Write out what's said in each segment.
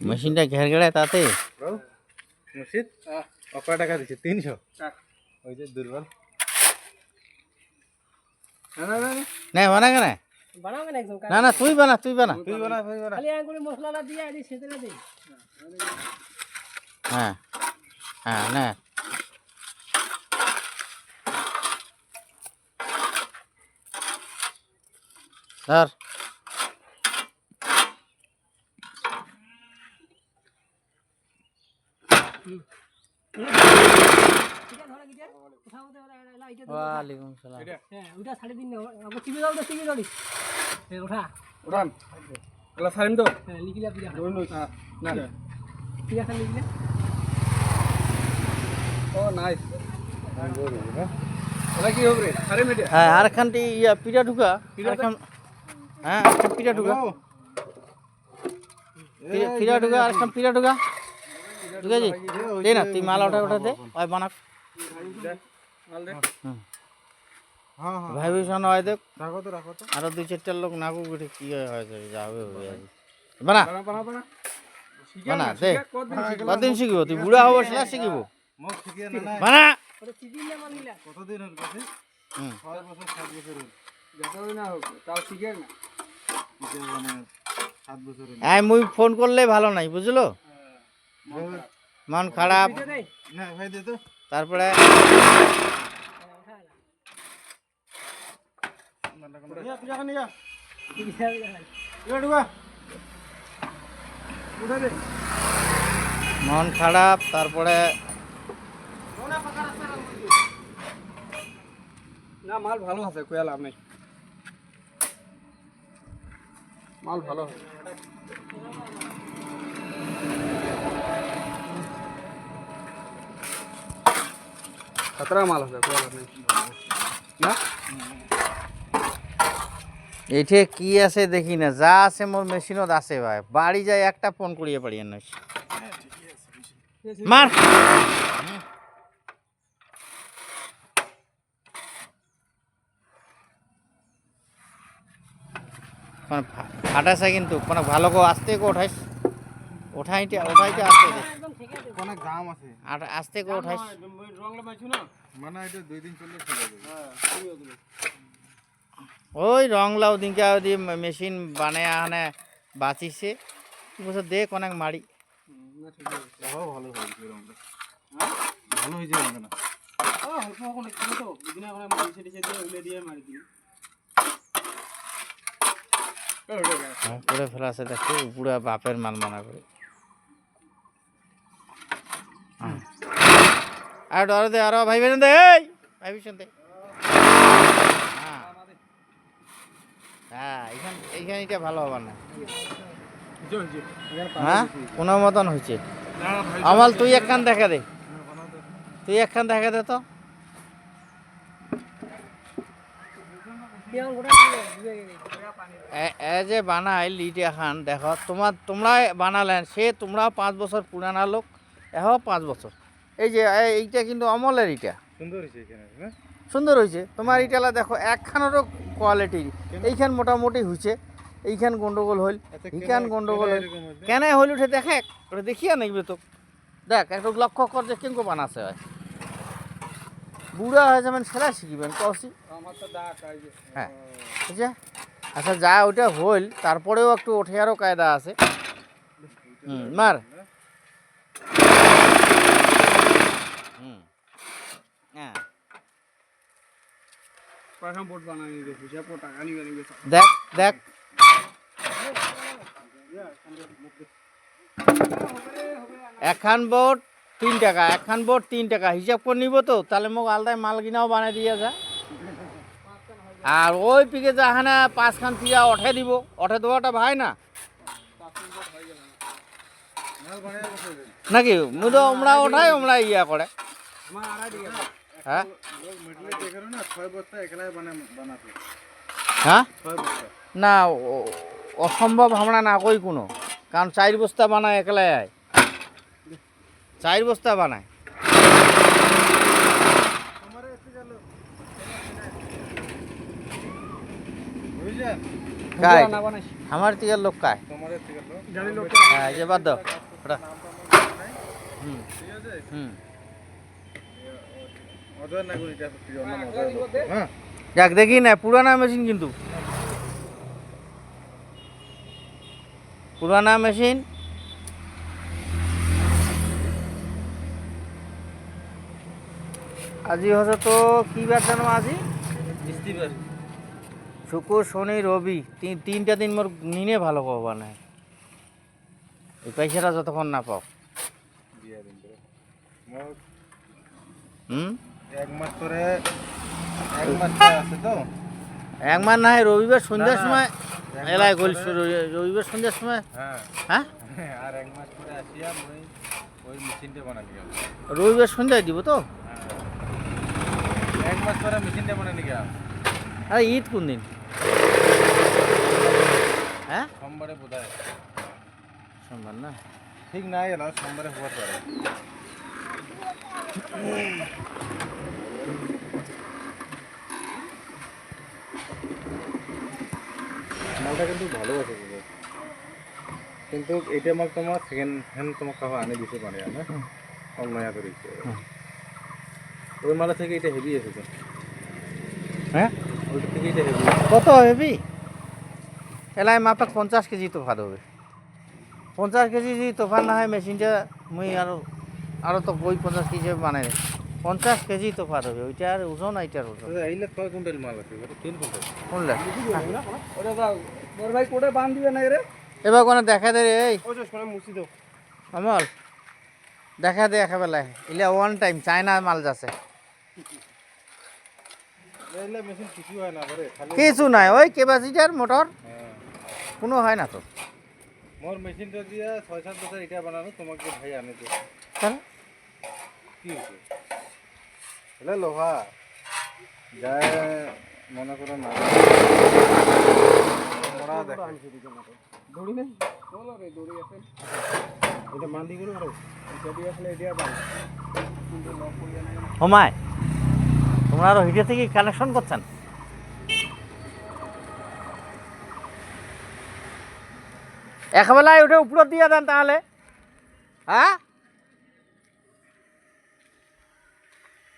মেশিনটা ঘের ঘেড়ে তাতে মুর্শিদ কয় টাকা দিচ্ছে 300 ওই যে দুর্বল না বানা কেন না না তুই বানা হ্যাঁ হ্যাঁ না ধর ওয়ালাইকুম সালাম ওটা ছাড়ি দিন আমাকে চিবি দাও তো চিবি দাও ওঠা উড়ান এলা সারিম তো লিখিলা পিলা না পিলা খান লিখিলা ও নাইস ওলা কি হবে সারিম এটা হ্যাঁ আরেকখানটি ইয়া পিঠা ঢুকা আরেকখান হ্যাঁ আরেকখান পিঠা ঢুকা পিঠা ঢুকা আরেকখান পিঠা ঢুকা ঢুকেছি দে না তুই মাল ওঠা দে ওই বানা মাল দে হ্যাঁ ভাইবেশন হয় দেখ রাখো তো আরো 2-4টা লোক নাকু উঠে কি হয়েছে যাবে বানা বানা দে কতদিন শিখব তুই বুড়া হবো সেটা শিখিব মুখ শিখিয়ে না বানা ওটা চিবি না মানিলা কতদিন হল কাছে 6 বছর 7 বছর হল যতই না হোক তাও শিখে না মানে 7 বছর হল মুই ফোন করলে ভালো নাই বুঝলো মন খারাপ না ভাই দে তো তারপরে মন খারাপ তারপরে না মাল ভালো আছে কয়া লাভ নাই মাল ভালো खतरा माल আছে কয়া লাভ নাই না এইঠে কি আছে দেখি না যা আছে মোর মেশিনত আছে ভাই বাড়ি যাই একটা ফোন করিয়ে পারি না মার ফাটাছে কিন্তু কোনো ভালো কো আস্তে কো উঠাইস ওঠাইতে আস্তে দে অনেক দাম আছে আর আস্তে কো উঠাইস রং লাগাইছো না মানে এটা 2 দিন চললে চলে যাবে হ্যাঁ ওই রং লাউ দিনকা দি মেশিন বানায় আনে বাঁচিছে বছর দেখ অনেক মারি ভালো হয়েছে রংটা ভালো হয়েছে রংটা না অল্প কোনো ছিল তো দুদিন আমরা মারি সেটা দিয়ে উলে দিয়ে মারি দিই করে ফেলা আছে দেখো পুরা বাপের মাল মানা করে আর ডর দে আর ভাই বেন দে এই ভাই বিশন দে হ্যাঁ এইখান এটা ভালো হবে না হ্যাঁ কোনো মতন হয়েছে আমাল তুই একখান দেখা দে তো যে বানাই লিট এখন দেখো তোমরা বানালেন সে তোমরা 5 বছর পুরানা লোক এহ 5 বছর এই যে এইটা কিন্তু অমলের ইটা সুন্দর হয়েছে এখানে সুন্দর হয়েছে তোমার ইটালা দেখো একখানেরও কোয়ালিটির এইখান মোটামুটি হয়েছে এইখান গন্ডগোল হইল এইখান গন্ডগোল হইল কেন হইল উঠে দেখে ওটা দেখিয়া নেবে তো দেখ একটু লক্ষ্য কর যে কেঙ্কো বানাছে হয় বুড়া হয়ে যাবেন সেরা শিখিবেন কষি হ্যাঁ বুঝছে আচ্ছা যা ওইটা হইল তারপরেও একটু ওঠে আরও কায়দা আছে মার হ্যাঁ দেখ দেখ একখান বোর্ড 3 টাকা একখান বোর্ড 3 টাকা হিসাব করে নিব তো তাহলে মোক আলাদায় মাল কিনাও বানাই দিয়ে যা আর ওই পিকে যাহানা 5 খান তিয়া ওঠে দিব ওঠে দেওয়াটা ভাই না নাকি মু তো ওমরা ওঠাই ওমরা ইয়া করে হ্যাঁ হ্যাঁ না অসম্ভব আমরা না কই কোনো কারণ 4 বস্তা বানায় একলাই আয় 4 বস্তা বানায় আমার থেকে লোক কায় তোমাদের থেকে লোক গাড়ি লোক হ্যাঁ এই যে বাদ দাও ওটা হুম ঠিক আছে হুম অজয় না করি অন্য অজয় লোক হ্যাঁ যাক দেখি না পুরানা মেশিন কিন্তু পুরানা মেশিন আজি হচ্ছে তো কি বার জানো আজি বৃষ্টিবার শুক্র শনি রবি তিনটা দিন মোর নিনে ভালো পাবা না এই পয়সাটা যতক্ষণ না পাও দিয়ে দিন করে মোর হুম এক মাস করে এক মাস করে আছে তো একবার না হয় রবিবার সন্ধ্যার না, না। সময় এক এলাকায় মাস গলিস করে- রবিবার সন্ধ্যার সময় হ্যাঁ হ্যাঁ আর এক মাস করে আসিয়া মই ওই মেশিনটা বানালি রবিবার সন্ধ্যায় দিব তো এক মাস পরে মেশিনটা বানালি গা আরে ঈদ কোন দিন হ্যাঁ সোমবারে বোধ হয় সোমবার না ঠিক নাই এলো সোমবারে হওয়ার পারে মালটা কিন্তু ভালো আছে পুরো কিন্তু এটা আমাকে তোমার সেকেন্ড হ্যান্ড তোমার কাহা আনে দিতে পারে না কম নয়া করে দিতে ওই মালা থেকে এটা হেভি এসেছে হ্যাঁ ওইটা থেকে এটা হেভি কত হেবি এলাই মাপাক 50 কেজি তোফাত হবে 50 কেজি যদি তোফাত না হয় মেশিনটা মুই আরো তো বই 50 কেজি বানাই 50 কেজি তোফাত হবে ওইটার ওজন এইটার ওজন এইলে কয় কুইন্টাল মাল আছে ওটা 3 কুইন্টাল শুনলে ওরে বাবা মোর ভাই কোটে বাঁধ দিবে না রে এবার কোনো দেখা দে রে এই ও যে সোনা মুছি দাও আমল দেখা দে একেবেলায় ইলে ওয়ান টাইম চায়না মাল যাচ্ছে এইলে মেশিন কিছু হয় না করে খালি কিছু নাই ওই ক্যাপাসিটার মোটর হ্যাঁ কোনো হয় না তো মোর মেশিনটা দিয়া 6-7 বছর এটা বানানো তোমাকে ভাই আনে দিও তাহলে কি হয়েছে এটা লোহা যায় মনে করো না মোড়া দেখে দড়ি নেই বলো রে দড়ি আছে এটা মান্দি করে ভালো এটা দিয়ে আসলে এটা বাঁধ কিন্তু লক করিয়া নাই হোমায় তোমরা আরো হিটে থেকে কানেকশন করছেন একবেলায় উঠে উপরে দিয়ে দেন তাহলে হ্যাঁ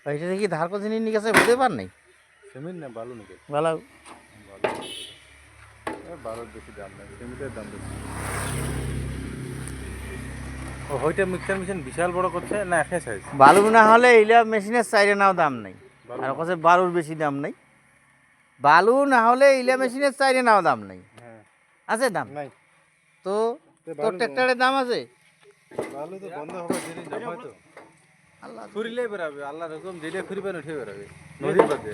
হিটে থেকে ধার করছে নিয়ে গেছে বুঝতে পার নাই সিমেন্ট না বালু নাকি ভালো বালুর বেশি দাম নাই সিমেন্টের দাম বেশি ও হইটা মিক্সার মেশিন বিশাল বড় করছে না একই সাইজ বালু না হলে ইলা মেশিনের সাইডে নাও দাম নেই আর কাছে বালুর বেশি দাম নেই বালু না হলে ইলা মেশিনের সাইডে নাও দাম নেই হ্যাঁ আছে দাম নাই তো তোর ট্র্যাক্টরের দাম আছে বালু তো বন্ধ হবে জিনিস না হয়তো আল্লাহ খুরিলে বেরাবে আল্লাহ রকম যেটা খুরিবেন উঠে বেরাবে নদীর বাদে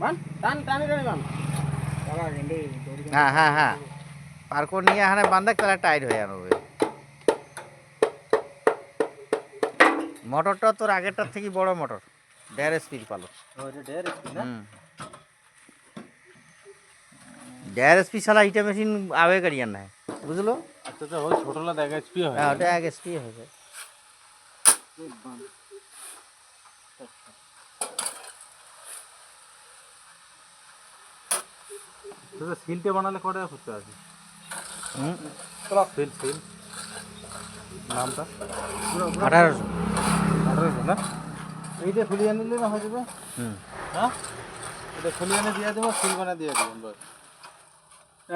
বান টান টানি টানি বান তারা গেন্ডে দড়ি হ্যাঁ হ্যাঁ হ্যাঁ পার করে নিয়ে এখানে বান্ধা তাহলে টাইট হয়ে যাবে মোটরটা তোর আগেরটার থেকে বড় মোটর 1.5 স্পিড পালো ওইটা ডের না 1.5 স্পিড ছাড়া হিটা মেশিন আগে কারিয়ার না বুঝলো আচ্ছা তো ওই ছোটলা দেখা এসপি হয় হ্যাঁ ওটা 1 স্পিড হয়ে যায় তো সিলটা বানালে কত টাকা খরচা আছে হুম চলো সিল নামটা 1800 1800 না এইটা খুলে আনিলে না হয়ে যাবে হুম হ্যাঁ এটা খুলে এনে দিয়ে দেবো সিল বানা দিয়ে দেবেন বস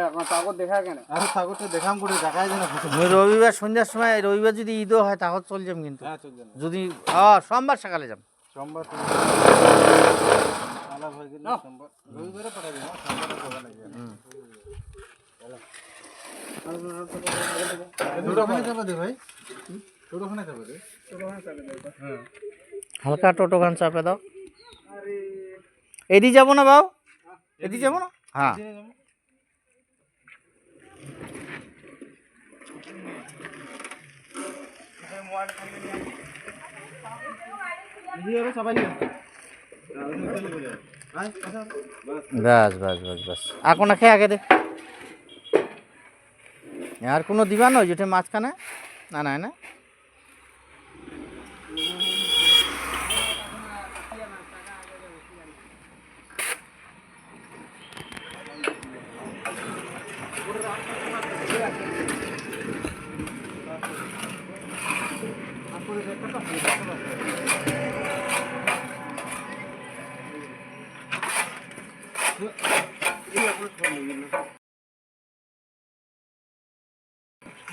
আমার কাগজ দেখা কেন আরে কাগজটা দেখাম করে দেখাই যেন মুই রবিবার সন্ধ্যার সময় রবিবার যদি ঈদও হয় তাহলে চল যাম কিন্তু হ্যাঁ চল যান যদি সোমবার সকালে যাম সোমবার আলাপ হয়ে গেল সোমবার রবিবারে পাঠাবি না সোমবারে পাঠা লাগবে টোটোখানে যাবে দে ভাই টোটোখানে যাবে রে হ্যাঁ হালকা টোটো গান চাপে দাও এদি যাব না বাউ এদি যাব না হ্যাঁ বাস বাস বাস বাস আর কোনো খেয়ে আগে দে আর কোনো দিবা নয় যেটা মাঝখানে না না না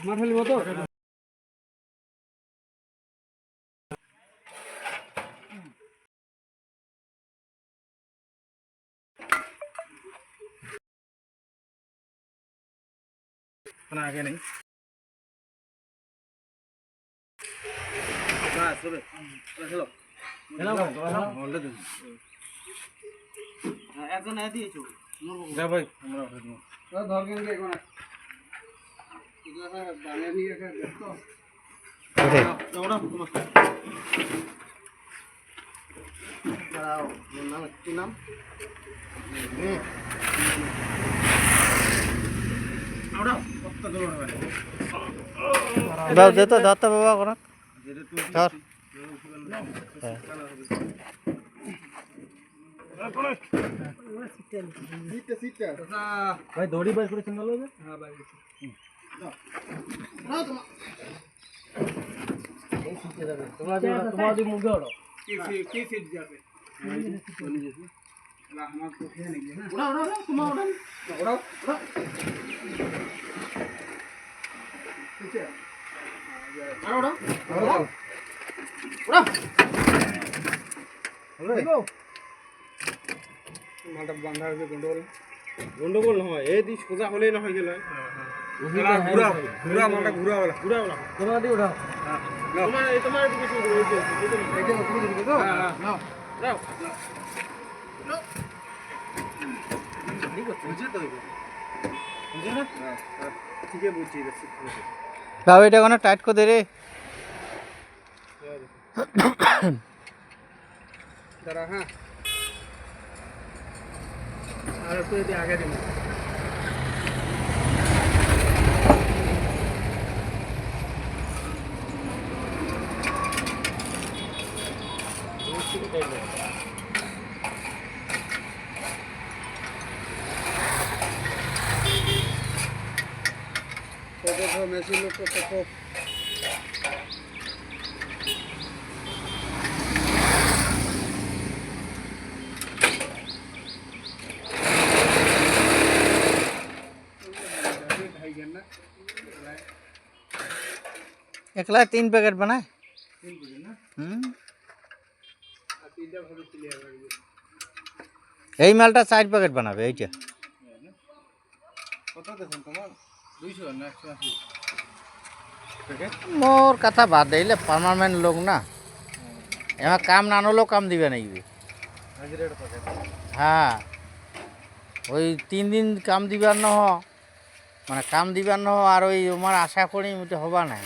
মার ফেলবো তো কোনো আগে নেই একজন দিয়েছো যা ভাই আমরা উঠে দেবো ধরবেন কি এখন বানিয়ে নিয়ে দেখো দাঁড়াও নাম কি নাম দাও দে তো ধরতে বাবা কোনো ধর ভাই দড়ি বাই করে সিঙ্গেল হবে হ্যাঁ ভাই তোমার দি মুখে ওড়ো কি সিট যাবে আমার তো খেয়ে নেই ওড়া ওড়া তোমার ওড়া ওড়া ওড়া ঠিক আছে আর ওড়া ওড়া ওড়া হলো মালটা বাঁধা হয়েছে গন্ডগোল গন্ডগোল নয় এই দিক সোজা হলেই না হয়ে গেল ঘুরা ঘুরা মালটা ঘুরা বলা ঘুরা বলা তোমার দি ওড়াও তোমার এই তোমার দিকে শুরু হয়েছে এইটা তুমি দিকে তো হ্যাঁ হ্যাঁ নাও নাও নাও ঠিক আছে বুঝে তো বুঝে না ঠিক আছে বুঝছি দেখছি বাবা এটা কোনো টাইট করে দে রে দাঁড়া হ্যাঁ আর একটু এদিকে আগে দিন মেশিন লোক একলা 3 প্যাকেট বানায় এই মালটা 4 প্যাকেট বানাবে এইটা কত দেন তোমার 200 না 180 মোর কথা বাদ দিলে পার্মানেন্ট লোক না এমা কাম না আনলেও কাম দিবে নাকি হাজিরাটা পাকে হ্যাঁ ওই 3 দিন কাম দিবার ন মানে কাম দিবার ন আর ওই আমার আশা করি ওটা হবা না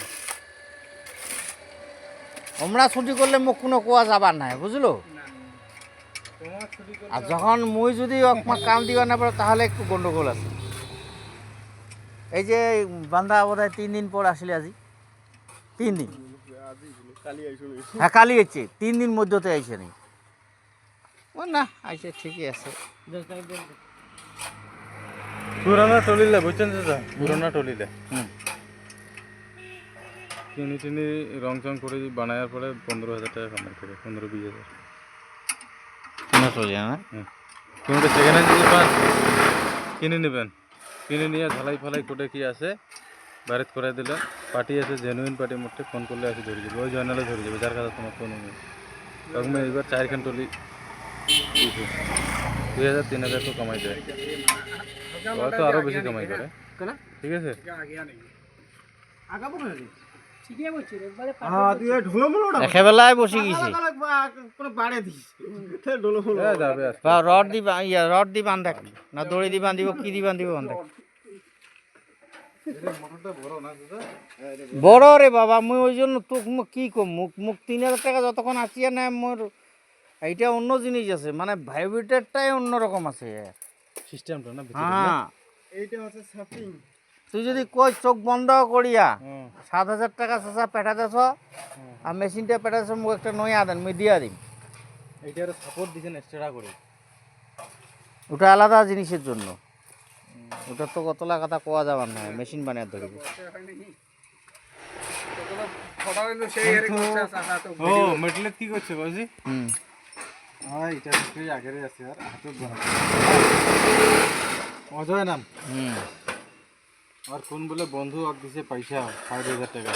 আমরা ছুটি করলে মোক কোনো কোয়া যাবার নাই বুঝলো তোমার ছুটি করে আর যখন মুই যদি আমার কাম দিবার না পারে তাহলে একটু গন্ডগোল আছে এই যে বান্ধা বোধহয় 3 দিন পর আসলে আজি 3 দিন কালি আইছো হ্যাঁ কালি এসছে 3 দিন মধ্যতে আইসে নি ও না আইসে ঠিকই আছে পুরানা টলিলে বুঝছেন দাদা পুরানা টলিলে চিনি চিনি রং চং করে বানায়ার পরে 15,000 টাকা কামাই করে 15-20,000 না চলে না তুমি তো সেখানে যদি পান কিনে নেবেন কিনে নিয়ে ঝালাই ফালাই কোটে কি আছে বাইরেত করে দিলে পার্টি আছে জেনুইন পার্টি মোটে ফোন করলে আসে ধরে যাবে ওই জয়নালে ধরে যাবে যার কাছে তোমার ফোন নেই তখন এইবার 4খান টলি 2,000-3,000 তো কামাই যায় ওরা তো আরও বেশি কামাই করে ঠিক আছে আগাবো না ঠিকই বলছি একবারে হ্যাঁ তুই ঢোলো মোলোটা একেবেলায় বসে গেছে কোনো বাড়ে দিস ঢোলো মোলো যাবে আজকে বা রড দি রড দি বান্ধা না দড়ি দি বান্ধিব কি দি বান্ধিব বান্ধা মোটরটা বড় না দাদা বড় রে বাবা মুই ওই জন্য তোক কি কম মুখ মুখ 3,000 টাকা যতক্ষণ আসিয়া না মোর এইটা অন্য জিনিস আছে মানে ভাইব্রেটরটাই অন্যরকম আছে সিস্টেমটা না হ্যাঁ এইটা হচ্ছে সাফিং তুই যদি কই চোখ বন্ধ করিয়া 7,000 টাকা চাচা পেটা দেছ আর মেশিনটা পেটা দেছ মোক একটা নয়া দেন মুই দিয়া দিম এইটার সাপোর্ট দিছেন এক্সট্রা করে ওটা আলাদা জিনিসের জন্য ওটা তো কতলা কথা কোয়া যাবার না মেশিন বানিয়ে ধরবে ফটো কিন্তু সেই হেরে করছে চাচা তো ও মেটলেট কি করছে কইছি হুম এটা সেই আগের আছে আর হাতে ধরা অজয় নাম হুম আর কোন বলে বন্ধু আর দিছে পয়সা 5,000 টাকা